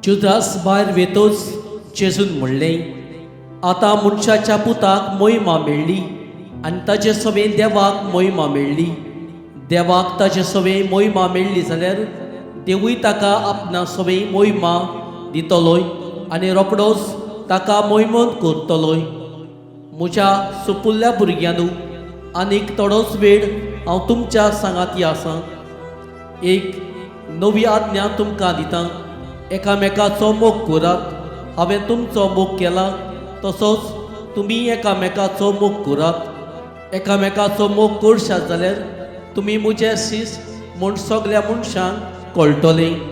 जुदास भायर वेतोच जेजून म्हणलें, आतां मनशाच्या पुताक मोहिमा मेळ्ळी आनी ताचे सवे देवाक मोहिमा मेळ्ळी. देवाक ताचे सवे मोहिमा मेळ्ळी जाल्यार देवूय ताका आपणा सवे मोहिमा दितलोय आनी रोखडोच ताका मोहिमोन करतलोय. म्हज्या सोपुल्ल्या भुरग्यांनू, आनीक थोडोच वेळ हांव तुमच्या सांगाती आसां. एक नवी आज्ञा तुमकां दितां, एकामेकाचो मोग करात. हांवें तुमचो मोग केला तसोच तुमी एकामेकाचो मोग करात. एकामेकाचो मोग करशात जाल्यार तुमी म्हजे सीस म्हूण सगळ्या मनशांक कळटलें.